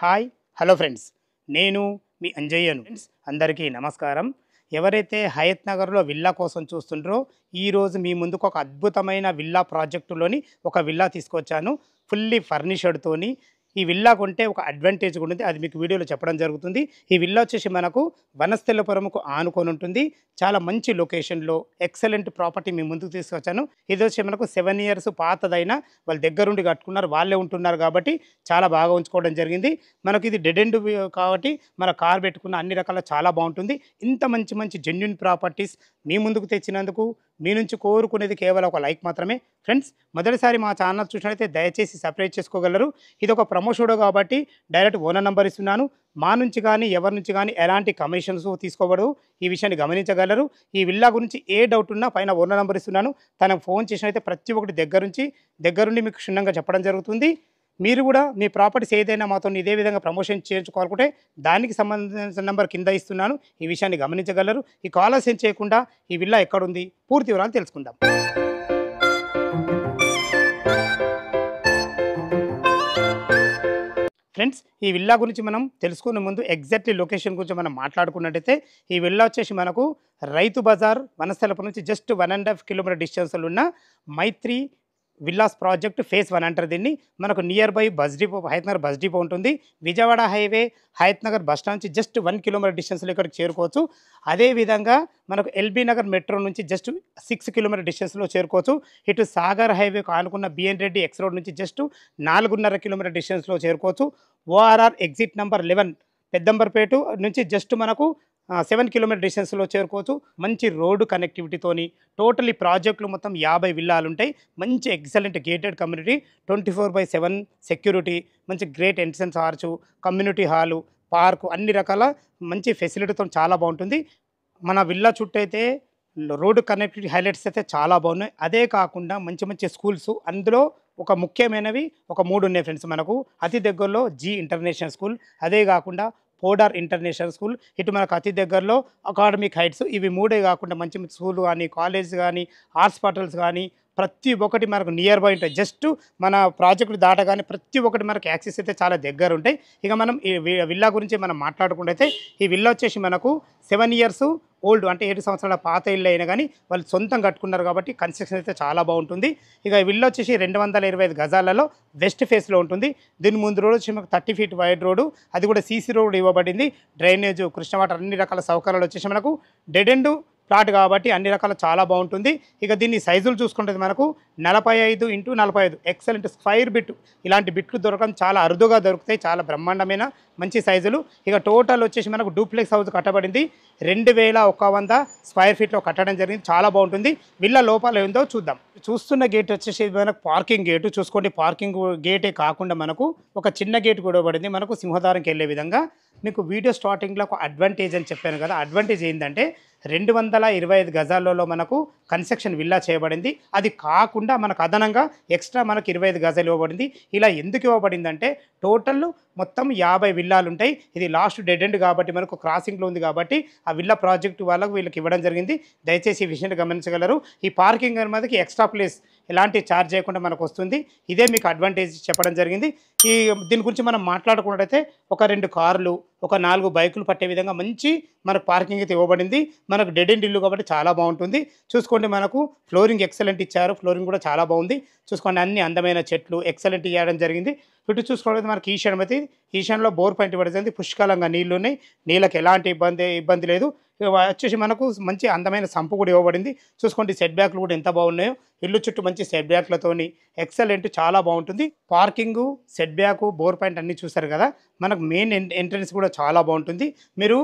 Hi hello friends, నేను మీ అంజయ్యను. Friends అందరికీ నమస్కారం. ఎవరైతే హయత్ నగర్లో విల్లా కోసం చూస్తుంటారో ఈరోజు మీ ముందుకు ఒక అద్భుతమైన విల్లా ప్రాజెక్టులోని ఒక విల్లా తీసుకొచ్చాను. ఫుల్లీ ఫర్నిషర్డ్తోని ఈ విల్లా కొంటే ఒక అడ్వాంటేజ్ కూడా ఉంది, అది మీకు వీడియోలో చెప్పడం జరుగుతుంది. ఈ విల్లా వచ్చేసి మనకు వనస్థలిపురంకు ఆనుకొని ఉంటుంది. చాలా మంచి లొకేషన్లో ఎక్సలెంట్ ప్రాపర్టీ మీ ముందుకు తీసుకొచ్చాను. ఇది వచ్చి మనకు 7 ఇయర్స్ పాతదైనా వాళ్ళ దగ్గరుండి కట్టుకున్నారు, వాళ్ళే ఉంటున్నారు కాబట్టి చాలా బాగా ఉంచుకోవడం జరిగింది. మనకి ఇది డెడ్ ఎండ్ కాబట్టి మన కార్ పెట్టుకున్న అన్ని రకాల చాలా బాగుంటుంది. ఇంత మంచి మంచి జెన్యున్ ప్రాపర్టీస్ మీ ముందుకు తెచ్చినందుకు మీ నుంచి కోరుకునేది కేవలం ఒక లైక్ మాత్రమే. ఫ్రెండ్స్ మొదటిసారి మా ఛానల్ చూసినట్లయితే దయచేసి సబ్స్క్రైబ్ చేసుకోగలరు. ఇది ఒక ప్రమోషన్లో కాబట్టి డైరెక్ట్ ఓనర్ నెంబర్ ఇస్తున్నాను. మా నుంచి కానీ ఎవరి నుంచి కానీ ఎలాంటి కమిషన్స్ తీసుకోబడదు, ఈ విషయాన్ని గమనించగలరు. ఈ విల్లా గురించి ఏ డౌట్ ఉన్నా పైన ఓనర్ నెంబర్ ఇస్తున్నాను, తనకు ఫోన్ చేసినైతే ప్రతి ఒక్కటి దగ్గరుండి మీకు క్షుణ్ణంగా చెప్పడం జరుగుతుంది. మీరు కూడా మీ ప్రాపర్టీస్ ఏదైనా మాతో ఇదే విధంగా ప్రమోషన్ చేయించుకోవాలనుకుంటే దానికి సంబంధించిన నెంబర్ కింద ఇస్తున్నాను, ఈ విషయాన్ని గమనించగలరు. ఈ కాల్ అసెండ్ చేయకుండా ఈ విల్లా ఎక్కడుంది పూర్తి వివరాలు తెలుసుకుందాం. ఫ్రెండ్స్ ఈ విల్లా గురించి మనం తెలుసుకునే ముందు ఎగ్జాక్ట్లీ లొకేషన్ గురించి మనం మాట్లాడుకున్నట్టయితే ఈ విల్లా వచ్చేసి మనకు రైతు బజార్ వనస్థలిపురం నుంచి జస్ట్ 1.5 కిలోమీటర్ డిస్టెన్స్లో ఉన్న మైత్రి విల్లాస్ ప్రాజెక్ట్ ఫేజ్ 1 అంటారు దీన్ని. మనకు near by bus depot, Hayat Nagar bus depot ఉంటుంది. Vijayawada highway Hayat Nagar bus stand నుంచి జస్ట్ 1 కిలోమీటర్ డిస్టెన్స్లో ఇక్కడికి చేరుకోవచ్చు. అదేవిధంగా మనకు ఎల్బీ నగర్ మెట్రో నుంచి జస్ట్ 6 కిలోమీటర్ డిస్టెన్స్లో చేరుకోవచ్చు. ఇటు సాగర్ హైవేకు ఆనుకున్న బిఎన్ రెడ్డి ఎక్స్ రోడ్ నుంచి జస్ట్ 4.5 కిలోమీటర్ డిస్టెన్స్లో చేరుకోవచ్చు. ఓఆర్ఆర్ ఎగ్జిట్ నెంబర్ 11 పెద్దంబర్పేట నుంచి జస్ట్ మనకు 7 కిలోమీటర్ డిస్టెన్స్లో చేరుకోవచ్చు. మంచి రోడ్డు కనెక్టివిటీతోని టోటలీ ప్రాజెక్టులు మొత్తం 50 విల్లాలు ఉంటాయి. మంచి ఎక్సలెంట్ గేటెడ్ కమ్యూనిటీ, 24/7 సెక్యూరిటీ, మంచి great entrance arch, community hall, park, అన్ని రకాల మంచి ఫెసిలిటీతో చాలా బాగుంటుంది. మన విల్లా చుట్టూ అయితే రోడ్డు కనెక్టివిటీ హైలైట్స్ అయితే చాలా బాగున్నాయి. అదే కాకుండా మంచి మంచి స్కూల్స్, అందులో ఒక ముఖ్యమైనవి ఒక 3 ఉన్నాయి ఫ్రెండ్స్. మనకు అతి దగ్గరలో జీ ఇంటర్నేషనల్ స్కూల్, అదే కాకుండా పోడార్ ఇంటర్నేషనల్ స్కూల్, ఇటు మనకు అతి దగ్గరలో అకాడమిక్ హైట్స్, ఇవి 3 కాకుండా మంచి మంచి స్కూల్ కానీ కాలేజ్ కానీ హాస్పిటల్స్ కానీ ప్రతి ఒక్కటి మనకు నియర్ బై ఉంటాయి. జస్ట్ మన ప్రాజెక్టు దాటగానే ప్రతి ఒక్కటి మనకు యాక్సెస్ అయితే చాలా దగ్గర ఉంటాయి. ఇక మనం ఈ విల్లా గురించి మనం మాట్లాడుకుంటే ఈ విల్లా వచ్చేసి మనకు 7 ఇయర్స్ ఓల్డ్, అంటే 7 సంవత్సరాల పాత ఇల్లు అయినా కానీ వాళ్ళు సొంతం కట్టుకున్నారు కాబట్టి కన్స్ట్రక్షన్ అయితే చాలా బాగుంటుంది. ఇక ఈ విల్లా వచ్చేసి 225 గజాలలో వెస్ట్ ఫేస్లో ఉంటుంది. దీని ముందు రోడ్ వచ్చి మనకు 30 ఫీట్ వైడ్ రోడ్డు, అది కూడా సీసీ రోడ్ ఇవ్వబడింది. డ్రైనేజ్, కృష్ణ వాటర్, అన్ని రకాల సౌకర్యాలు వచ్చేసి మనకు డెడ్ ఎండ్ ప్లాట్ కాబట్టి అన్ని రకాల చాలా బాగుంటుంది. ఇక దీన్ని సైజులు చూసుకుంటే మనకు 45x45 ఎక్సలెంట్ స్క్వైర్ బిట్, ఇలాంటి బిట్లు దొరకడం చాలా అరుదుగా దొరుకుతాయి. చాలా బ్రహ్మాండమైన మంచి సైజులు. ఇక టోటల్ వచ్చేసి మనకు డూప్లెక్స్ హౌస్ కట్టబడింది. 2100 స్క్వేర్ ఫీట్లో కట్టడం జరిగింది. చాలా బాగుంటుంది. విల్లా లోపల ఏందో చూద్దాం. చూస్తున్న గేట్ వచ్చేసి మనకు పార్కింగ్ గేటు చూసుకోండి. పార్కింగ్ గేటే కాకుండా మనకు ఒక చిన్న గేట్ కూడా పడింది మనకు సింహద్వారంకి వెళ్ళే విధంగా. మీకు వీడియో స్టార్టింగ్లో ఒక అడ్వాంటేజ్ అని చెప్పాను కదా, అడ్వాంటేజ్ ఏంటంటే 225 గజాలలో మనకు కన్స్ట్రక్షన్ విల్లా చేయబడింది. అది కాకుండా మనకు అదనంగా ఎక్స్ట్రా మనకు 25 గజాలు ఇవ్వబడింది. ఇలా ఎందుకు ఇవ్వబడిందంటే టోటల్ మొత్తం 50 విల్లాలు ఉంటాయి. ఇది లాస్ట్ డెడ్ ఎండ్ కాబట్టి మనకు క్రాసింగ్లో ఉంది కాబట్టి ఆ విల్లా ప్రాజెక్టు వాళ్ళకు వీళ్ళకి ఇవ్వడం జరిగింది. దయచేసి ఈ విషయాన్ని గమనించగలరు. ఈ పార్కింగ్ మనకి ఎక్స్ట్రా ప్లేస్ ఎలాంటి ఛార్జ్ చేయకుండా మనకు వస్తుంది. ఇదే మీకు అడ్వాంటేజ్ చెప్పడం జరిగింది. దీని గురించి మనం మాట్లాడుకున్నట్టయితే ఒక 2 కార్లు, ఒక 4 బైకులు పట్టే విధంగా మంచి మనకు పార్కింగ్ అయితే ఇవ్వబడింది. మనకు డెడ్ ఎండ్ ఇల్లు కాబట్టి చాలా బాగుంటుంది. చూసుకోండి మనకు ఫ్లోరింగ్ ఎక్సలెంట్ ఇచ్చారు, ఫ్లోరింగ్ కూడా చాలా బాగుంది. చూసుకోండి అన్ని అందమైన చెట్లు ఎక్సలెంట్ ఇవ్వడం జరిగింది. ఇటు చూసుకోవడం మనకి ఈశాన్యం అయితే ఈశాన్యంలో బోర్ పాయింట్ ఇవ్వడం పుష్కలంగా నీళ్లు ఉన్నాయి, నీళ్ళకి ఎలాంటి ఇబ్బంది లేదు. వచ్చేసి మనకు మంచి అందమైన సంపు కూడా ఇవ్వబడింది. చూసుకోండి సెట్ బ్యాక్లు కూడా ఎంత బాగున్నాయో, ఇల్లు చుట్టూ మంచి సెట్ బ్యాక్లతోని ఎక్సలెంట్ చాలా బాగుంటుంది. Parking, set back, bore point అన్నీ చూస్తారు కదా. మనకు మెయిన్ ఎంట్రన్స్ కూడా చాలా బాగుంటుంది. మీరు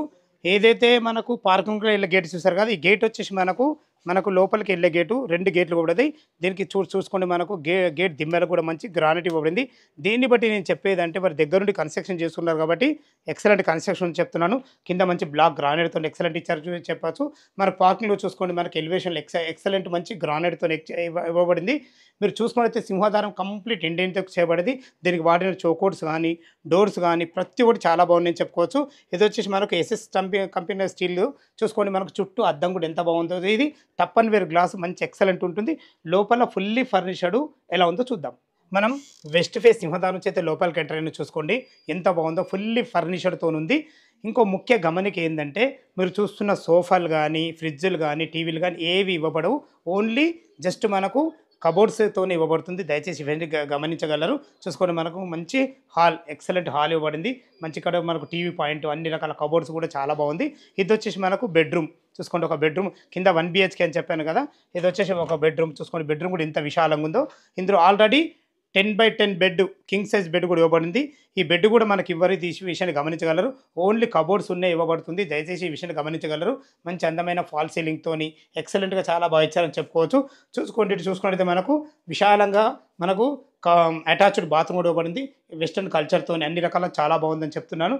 ఏదైతే మనకు పార్కింగ్లో వెళ్ళే గేట్ చూస్తారు కదా, ఈ గేట్ వచ్చేసి మనకు లోపలికి వెళ్ళే గేటు 2 గేట్లు ఇవ్వబడింది. దీనికి చూసుకోండి మనకు గేట్ దిమ్మెలు కూడా మంచి గ్రానైట్ ఇవ్వబడింది. దీన్ని బట్టి నేను చెప్పేది అంటే మరి దగ్గర నుండి కన్స్ట్రక్షన్ చేస్తున్నారు కాబట్టి ఎక్సలెంట్ కన్స్ట్రక్షన్ చెప్తున్నాను. కింద మంచి బ్లాక్ గ్రానైట్తో ఎక్సలెంట్ ఇచ్చారు చెప్పచ్చు. మనకు పార్కింగ్లో చూసుకోండి మనకి ఎలివేషన్లో ఎక్సలెంట్ మంచి గ్రానైట్తో ఇవ్వబడింది. మీరు చూసుకున్నట్లయితే సింహద్వారం కంప్లీట్ ఇండియన్తో చేయబడింది. దీనికి వాడిన చౌకోట్స్ కానీ డోర్స్ కానీ ప్రతి ఒక్కటి చాలా బాగుందని చెప్పుకోవచ్చు. ఇది వచ్చేసి మనకు ఎస్ఎస్ కంపెనీ స్టీల్. చూసుకోండి మనకు చుట్టూ అద్దం కూడా ఎంత బాగుందో. ఇది టప్ అండ్ వేర్ గ్లాస్ మంచి ఎక్సలెంట్ ఉంటుంది. లోపల ఫుల్లీ ఫర్నిషడ్ ఎలా ఉందో చూద్దాం. మనం వెస్ట్ ఫేస్ సింహద్వారం నుంచి అయితే లోపలికి ఎంటర్ అయిన చూసుకోండి ఎంత బాగుందో, ఫుల్లీ ఫర్నిచర్తో ఉంది. ఇంకో ముఖ్య గమనిక ఏంటంటే మీరు చూస్తున్న సోఫాలు కానీ ఫ్రిడ్జ్లు కానీ టీవీలు కానీ ఏవి ఇవ్వబడవు. ఓన్లీ జస్ట్ మనకు కబోర్డ్స్తోనే ఇవ్వబడుతుంది. దయచేసి ఇవన్నీ గమనించగలరు. చూసుకోండి మనకు మంచి హాల్, ఎక్సలెంట్ హాల్ ఇవ్వబడింది. మంచి ఇక్కడ మనకు టీవీ పాయింట్, అన్ని రకాల కబోర్డ్స్ కూడా చాలా బాగుంది. ఇది వచ్చేసి మనకు బెడ్రూమ్. చూసుకోండి ఒక బెడ్రూమ్, కింద 1 BHK అని చెప్పాను కదా, ఇది వచ్చేసి ఒక బెడ్రూమ్. చూసుకోండి బెడ్రూమ్ కూడా ఎంత విశాలంగా ఉందో. ఇందులో already 10x10 bed, king size bed కూడా ఇవ్వబడింది. ఈ బెడ్ కూడా మనకి ఇవ్వరు, ఈ విషయాన్ని గమనించగలరు. ఓన్లీ కబోర్డ్స్ ఉన్నాయి ఇవ్వబడుతుంది. దయచేసి ఈ విషయాన్ని గమనించగలరు. మంచి అందమైన ఫాల్ సీలింగ్తోని ఎక్సలెంట్గా చాలా బాగా ఇచ్చారని చెప్పుకోవచ్చు. చూసుకుంటే మనకు విశాలంగా మనకు అటాచ్డ్ బాత్రూమ్ కూడా ఇవ్వబడింది. వెస్టర్న్ కల్చర్తో అన్ని రకాల చాలా బాగుందని చెప్తున్నాను.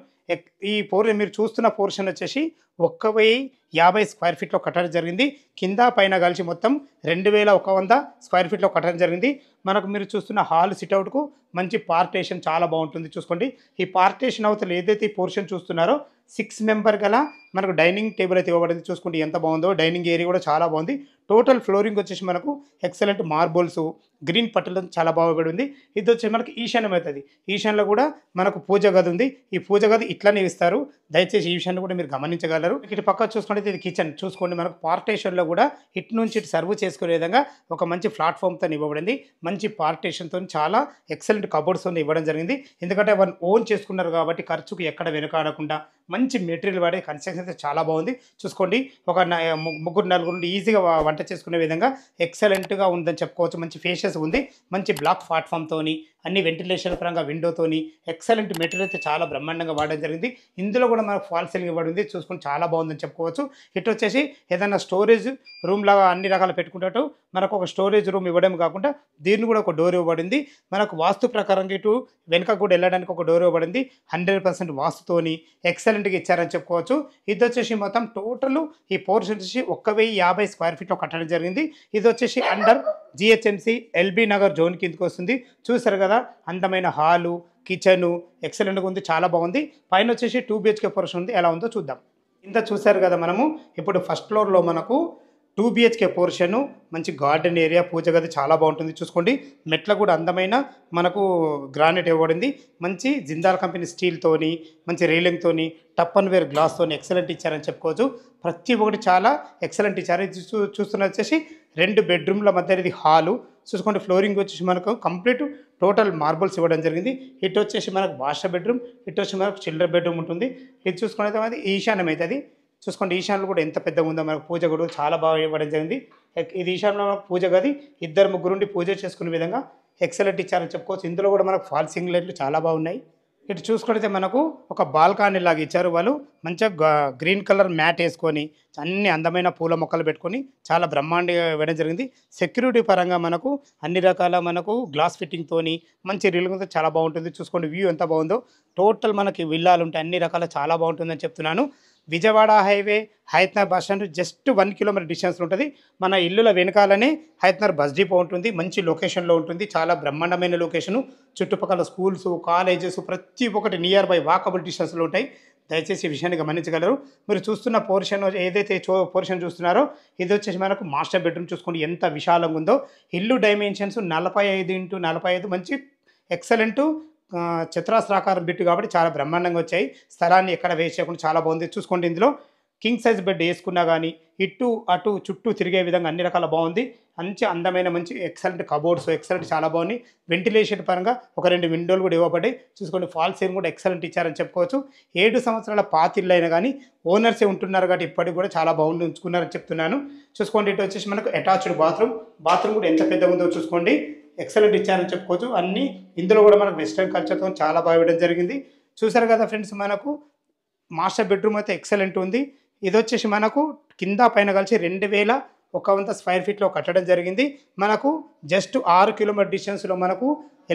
ఈ మీరు చూస్తున్న పోర్షన్ వచ్చేసి 1050 స్క్వేర్ ఫీట్లో కట్టడం జరిగింది. కింద పైన కలిసి మొత్తం 2100 స్క్వేర్ ఫీట్లో కట్టడం జరిగింది. మనకు మీరు చూస్తున్న హాల్ సిట్అవుట్కు మంచి పార్టేషన్ చాలా బాగుంటుంది. చూసుకోండి ఈ పార్టేషన్ అవతల ఏదైతే ఈ పోర్షన్ చూస్తున్నారో 6 మెంబర్ గల మనకు డైనింగ్ టేబుల్ అయితే ఇవ్వబడింది. చూసుకోండి ఎంత బాగుందో. డైనింగ్ ఏరియా కూడా చాలా బాగుంది. టోటల్ ఫ్లోరింగ్ వచ్చేసి మనకు ఎక్సలెంట్ మార్బుల్స్, గ్రీన్ పట్టులతో చాలా బాగుపడింది. ఇది వచ్చి మనకి ఈశాన్యం అవుతుంది. ఈశాన్యంలో కూడా మనకు పూజ గది ఉంది. ఈ పూజ గది ఇట్లనే ఇస్తారు. దయచేసి ఈ విషయాన్ని కూడా మీరు గమనించగలరు. ఇటు పక్క చూసుకుంటే ఇది కిచెన్. చూసుకోండి మనకు పార్టేషన్లో కూడా ఇటు నుంచి ఇటు సర్వ్ చేసుకునే విధంగా ఒక మంచి ప్లాట్ఫామ్తో ఇవ్వబడింది. మంచి పార్టేషన్తో చాలా ఎక్సలెంట్ కబోర్డ్స్తో ఇవ్వడం జరిగింది. ఎందుకంటే వాళ్ళు ఓన్ చేసుకున్నారు కాబట్టి ఖర్చుకు ఎక్కడ వెనుకాడకుండా మంచి మెటీరియల్ వాడే కన్స్ట్రక్షన్ అయితే చాలా బాగుంది. చూసుకోండి ఒక 3-4 నుండి ఈజీగా వంట చేసుకునే విధంగా ఎక్సలెంట్గా ఉందని చెప్పుకోవచ్చు. మంచి ఫేషియస్ ఉంది. మంచి బ్లాక్ ప్లాట్ఫామ్తోని అన్ని వెంటిలేషన్ పరంగా విండోతోని ఎక్సలెంట్ మెటీరియల్ అయితే చాలా బ్రహ్మాండంగా వాడడం జరిగింది. ఇందులో కూడా మనకు ఫాల్ సీలింగ్ ఇవ్వబడింది. చూసుకొని చాలా బాగుందని చెప్పుకోవచ్చు. ఇటు వచ్చేసి ఏదైనా స్టోరేజ్ రూమ్ లాగా అన్ని రకాలు పెట్టుకున్నట్టు మనకు ఒక స్టోరేజ్ రూమ్ ఇవ్వడం కాకుండా దీన్ని కూడా ఒక డోర్ ఇవ్వబడింది. మనకు వాస్తు ప్రకారంగా ఇటు వెనుక కూడా వెళ్ళడానికి ఒక డోర్ ఇవ్వబడింది. 100% వాస్తుతోని ఎక్సలెంట్గా ఇచ్చారని చెప్పుకోవచ్చు. ఇది వచ్చేసి మొత్తం టోటల్ ఈ పోర్షన్ వచ్చేసి 1050 స్క్వేర్ ఫీట్లో కట్టడం జరిగింది. ఇది వచ్చేసి under GHMC LB Nagar zone కిందకి వస్తుంది. చూసారు కదా అందమైన హాలు, కిచెను ఎక్సలెంట్గా ఉంది, చాలా బాగుంది. పైన వచ్చేసి 2 BHK పోర్షన్ ఉంది. ఎలా ఉందో చూద్దాం. ఇంత చూసారు కదా మనము. ఇప్పుడు ఫస్ట్ ఫ్లోర్లో మనకు 2 BHK పోర్షను, మంచి గార్డెన్ ఏరియా, పూజ గది చాలా బాగుంటుంది. చూసుకోండి మెట్ల కూడా అందమైన మనకు గ్రానైట్ ఇవ్వబడింది. మంచి జిందాల్ కంపెనీ స్టీల్తోని మంచి రైలింగ్తోని టప్ అండ్ వేర్ గ్లాస్తోని ఎక్సలెంట్ ఇచ్చారని చెప్పుకోవచ్చు. ప్రతి ఒక్కటి చాలా ఎక్సలెంట్ ఇచ్చారు. ఇది చూస్తున్న వచ్చేసి 2 బెడ్రూమ్ల మధ్య ఇది హాలు. చూసుకోండి ఫ్లోరింగ్ వచ్చేసి మనకు కంప్లీట్ టోటల్ మార్బుల్స్ ఇవ్వడం జరిగింది. ఇటు వచ్చేసి మనకు మాస్టర్ బెడ్రూమ్, ఇటు వచ్చి మనకు చిల్డ్రన్ బెడ్రూమ్ ఉంటుంది. ఇది చూసుకున్నైతే అది ఈశాన్యం అవుతుంది. చూసుకోండి ఈశాన్యంలో కూడా ఎంత పెద్దగా ఉందో. మనకు పూజ కూడా చాలా బాగా ఇవ్వడం జరిగింది. ఇది ఈశాన్యంలో మనకు పూజ గది 2-3 నుండి పూజ చేసుకునే విధంగా ఎక్సలెంట్ ఇచ్చారని చెప్పుకోవచ్చు. ఇందులో కూడా మనకు ఫాల్ సీలింగ్ లైట్లు చాలా బాగున్నాయి. ఇటు చూసుకుంటే మనకు ఒక బాల్కనీ లాగా ఇచ్చారు. వాళ్ళు మంచిగా గ్రీన్ కలర్ మ్యాట్ వేసుకొని అన్ని అందమైన పూల మొక్కలు పెట్టుకొని చాలా బ్రహ్మాండంగా ఇవ్వడం జరిగింది. సెక్యూరిటీ పరంగా మనకు అన్ని రకాల మనకు గ్లాస్ ఫిట్టింగ్తోని మంచి రీలింగ్తో చాలా బాగుంటుంది. చూసుకోండి వ్యూ ఎంత బాగుందో. టోటల్ మనకి విల్లాలు ఉంటాయి, అన్ని రకాల చాలా బాగుంటుందని చెప్తున్నాను. Vijayawada highway Hayathnagar bus stand just 1 kilometre distance ఉంటుంది. మన ఇల్లుల వెనకాలనే హైతనగర్ బస్ డిపో ఉంటుంది. మంచి లొకేషన్లో ఉంటుంది. చాలా బ్రహ్మాండమైన లొకేషను. చుట్టుపక్కల స్కూల్స్, కాలేజెస్ ప్రతి ఒక్కటి నియర్ బై వాకబుల్ డిస్టెన్స్లో ఉంటాయి. దయచేసి ఈ విషయాన్ని గమనించగలరు. మీరు చూస్తున్న పోర్షన్ ఏదైతే పోర్షన్ చూస్తున్నారో ఇది వచ్చేసి మనకు మాస్టర్ బెడ్రూమ్. చూసుకోండి ఎంత విశాలంగా ఉందో. ఇల్లు డైమెన్షన్స్ 45x45 మంచి ఎక్సలెంట్ చతురాస్రాకారం బిట్టు కాబట్టి చాలా బ్రహ్మాండంగా వచ్చాయి. స్థలాన్ని ఎక్కడ వేస్ట్ చేయకుండా చాలా బాగుంది. చూసుకోండి ఇందులో కింగ్ సైజ్ బెడ్ వేసుకున్నా కానీ ఇటు అటు చుట్టూ తిరిగే విధంగా అన్ని రకాల బాగుంది. మంచి అందమైన మంచి ఎక్సలెంట్ కబోర్డ్స్ ఎక్సలెంట్ చాలా బాగున్నాయి. వెంటిలేషన్ పరంగా ఒక 2 విండోలు కూడా ఇవ్వబడ్డాయి. చూసుకోండి ఫాల్ సీలింగ్ కూడా ఎక్సలెంట్ ఇచ్చారని చెప్పుకోవచ్చు. 7 సంవత్సరాల పాతిళ్ళు అయినా కానీ ఓనర్సే ఉంటున్నారు కాబట్టి ఇప్పటికి కూడా చాలా బాగుండి ఉంచుకున్నారని చెప్తున్నాను. చూసుకోండి ఇటు వచ్చేసి మనకు అటాచ్డ్ బాత్రూమ్ కూడా ఎంత పెద్దగా ఉందో చూసుకోండి. ఎక్సలెంట్ ఇచ్చారని చెప్పుకోవచ్చు. అన్నీ ఇందులో కూడా మనకు వెస్ట్రన్ కల్చర్తో చాలా బాగా ఇవ్వడం జరిగింది. చూసారు కదా ఫ్రెండ్స్, మనకు మాస్టర్ బెడ్రూమ్ అయితే ఎక్సలెంట్ ఉంది. ఇది వచ్చేసి మనకు కింద పైన కలిసి 2100 స్క్వేర్ ఫీట్లో కట్టడం జరిగింది. మనకు జస్ట్ 6 కిలోమీటర్ డిస్టెన్స్లో మనకు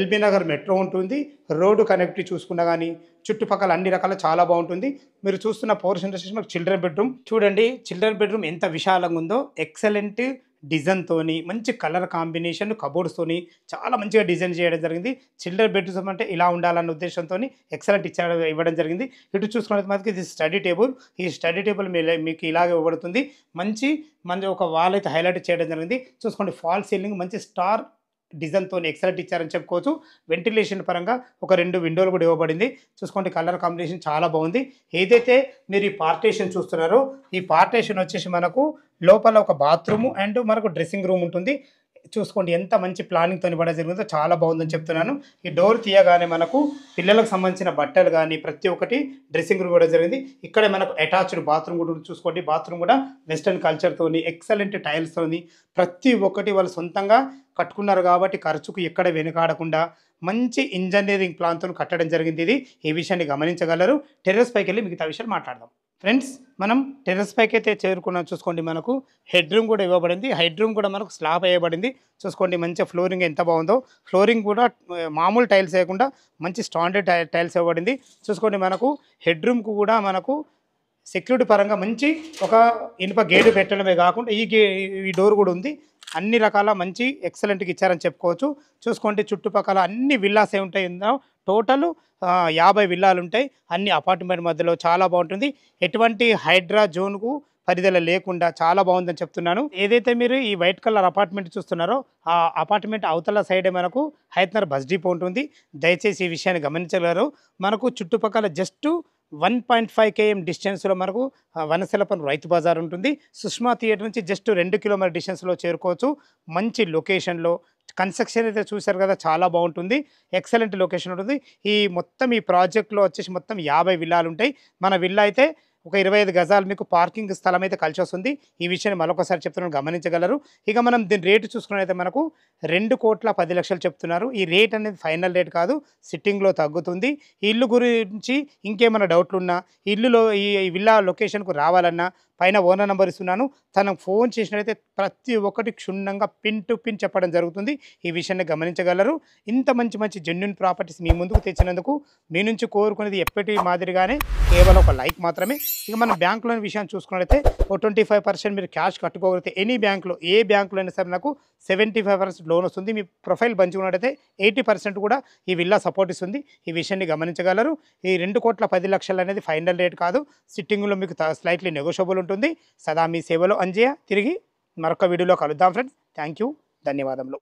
LB నగర్ మెట్రో ఉంటుంది. రోడ్డు కనెక్టివిటీ చూసుకున్నా కానీ చుట్టుపక్కల అన్ని రకాల చాలా బాగుంటుంది. మీరు చూస్తున్న పోర్షన్ వచ్చేసి మనకు చిల్డ్రన్ బెడ్రూమ్. చూడండి చిల్డ్రన్ బెడ్రూమ్ ఎంత విశాలంగా ఉందో. ఎక్సలెంట్ డిజైన్తోని మంచి కలర్ కాంబినేషన్ కబోర్డ్స్తోని చాలా మంచిగా డిజైన్ చేయడం జరిగింది. చిల్డ్రన్ బెడ్రూమ్ అంటే ఇలా ఉండాలన్న ఉద్దేశంతో ఎక్సలెంట్ ఇవ్వడం జరిగింది. ఇటు చూసుకున్నది మనకి ఇది స్టడీ టేబుల్. ఈ స్టడీ టేబుల్ మీకు ఇలాగే ఇవ్వబడుతుంది. మంచి ఒక వాల్ అయితే హైలైట్ చేయడం జరిగింది. చూసుకోండి ఫాల్ సీలింగ్ మంచి స్టార్ డిజైన్తో ఎక్సలెంట్ ఇచ్చారని చెప్పుకోవచ్చు. వెంటిలేషన్ పరంగా ఒక 2 విండోలు కూడా ఇవ్వబడింది. చూసుకోండి కలర్ కాంబినేషన్ చాలా బాగుంది. ఏదైతే మీరు ఈ పార్టీషన్ చూస్తున్నారో ఈ పార్టీషన్ వచ్చేసి మనకు లోపల ఒక బాత్రూము అండ్ మనకు డ్రెస్సింగ్ రూమ్ ఉంటుంది. చూసుకోండి ఎంత మంచి ప్లానింగ్‌తో ఇవ్వడం జరిగిందో చాలా బాగుందని చెప్తున్నాను. ఈ డోర్ తీయగానే మనకు పిల్లలకు సంబంధించిన బట్టలు గానీ ప్రతి ఒక్కటి డ్రెస్సింగ్ రూమ్ ఇవ్వడం జరిగింది. ఇక్కడే మనకు అటాచ్డ్ బాత్రూమ్ కూడా ఉంది. చూసుకోండి బాత్రూమ్ కూడా వెస్టర్న్ కల్చర్‌తోని ఎక్సలెంట్ టైల్స్‌తోని ప్రతి ఒక్కటి వాళ్ళు సొంతంగా కట్టుకున్నారు కాబట్టి ఖర్చుకు ఎక్కడ వెనుకాడకుండా మంచి ఇంజినీరింగ్ ప్లాన్‌తోని కట్టడం జరిగింది ఇది. ఈ విషయాన్ని గమనించగలరు. టెర్రస్ పైకెళ్ళి మిగతా విషయాలు మాట్లాడదాం. ఫ్రెండ్స్ మనం టెర్రస్ పైకైతే చేరుకున్నాం. చూసుకోండి మనకు హెడ్ రూమ్ కూడా ఇవ్వబడింది. హెడ్ రూమ్ కూడా మనకు స్లాబ్ వేయబడింది. చూసుకోండి మంచిగా ఫ్లోరింగ్ ఎంత బాగుందో. ఫ్లోరింగ్ కూడా మామూలు టైల్స్ వేయకుండా మంచి స్టాండర్డ్ టైల్స్ ఇవ్వబడింది. చూసుకోండి మనకు హెడ్ రూమ్‌కు కూడా మనకు సెక్యూరిటీ పరంగా మంచి ఒక ఇనుప గేటు పెట్టడమే కాకుండా ఈ డోర్ కూడా ఉంది. అన్ని రకాల మంచి ఎక్సలెంట్‌గా ఇచ్చారని చెప్పుకోవచ్చు. చూసుకోండి చుట్టుపక్కల అన్ని విల్లాసే ఉంటాయి. టోటల్ 50 విల్లాలు ఉంటాయి. అన్ని అపార్ట్మెంట్ మధ్యలో చాలా బాగుంటుంది. ఎటువంటి హైడ్రా జోన్‌కు పరిధిలో లేకుండా చాలా బాగుందని చెప్తున్నాను. ఏదైతే మీరు ఈ వైట్ కలర్ అపార్ట్మెంట్ చూస్తున్నారో ఆ అపార్ట్మెంట్ అవతల సైడే మనకు హైతనర్ బస్ డిపో ఉంటుంది. దయచేసి ఈ విషయాన్ని గమనించగలరు. మనకు చుట్టుపక్కల జస్ట్ 1.5 km డిస్టెన్స్‌లో మనకు వనస్థలపురం రైతు బజార్ ఉంటుంది. సుష్మా థియేటర్ నుంచి జస్ట్ 2 కిలోమీటర్ డిస్టెన్స్‌లో చేరుకోవచ్చు. మంచి లొకేషన్‌లో కన్స్ట్రక్షన్ అయితే చూశారు కదా చాలా బాగుంటుంది. ఎక్సలెంట్ లొకేషన్ ఉంటుంది. మొత్తం ఈ ప్రాజెక్ట్‌లో వచ్చేసి మొత్తం 50 విల్లాలు ఉంటాయి. మన విల్లా అయితే ఒక 25 గజాలు మీకు పార్కింగ్ స్థలం అయితే కలిసి వస్తుంది. ఈ విషయాన్ని మరొకసారి చెప్తున్నాను గమనించగలరు. ఇక మనం దీని రేటు చూసుకున్నట్లయితే మనకు 2,10,00,000 చెప్తున్నారు. ఈ రేట్ అనేది ఫైనల్ రేట్ కాదు. సిట్టింగ్‌లో తగ్గుతుంది. ఈ ఇల్లు గురించి ఇంకేమైనా డౌట్లున్నా ఇల్లులో ఈ విల్లా లొకేషన్‌కు రావాలన్నా పైన ఓనర్ నంబర్ ఇస్తున్నాను. తనకు ఫోన్ చేసినట్లయితే ప్రతి ఒక్కటి క్షుణ్ణంగా పిన్ టు పిన్ చెప్పడం జరుగుతుంది. ఈ విషయాన్ని గమనించగలరు. ఇంత మంచి మంచి జెన్యూన్ ప్రాపర్టీస్ మీ ముందుకు తెచ్చినందుకు మీ నుంచి కోరుకునేది ఎప్పటి మాదిరిగానే కేవలం ఒక లైక్ మాత్రమే. ఇక మనం బ్యాంకులోని విషయాన్ని చూసుకున్నట్లయితే ఓ 25% మీరు క్యాష్ కట్టుకోగలిగితే ఎనీ బ్యాంకులో ఏ బ్యాంకులో అయినా సరే నాకు 75% లోన్ వస్తుంది. మీ ప్రొఫైల్ మంచిగా ఉన్నట్టయితే 80% కూడా ఈ విల్లా సపోర్ట్ ఇస్తుంది. ఈ విషయాన్ని గమనించగలరు. ఈ 2,10,00,000 అనేది ఫైనల్ రేట్ కాదు. సిట్టింగ్లో మీకు స్లైట్లీ నెగోషియబుల్ ఉంటుంది. సదా మీ సేవలో అంజయ్య. తిరిగి మరొక వీడియోలో కలుద్దాం ఫ్రెండ్స్. Thank you. ధన్యవాదములు.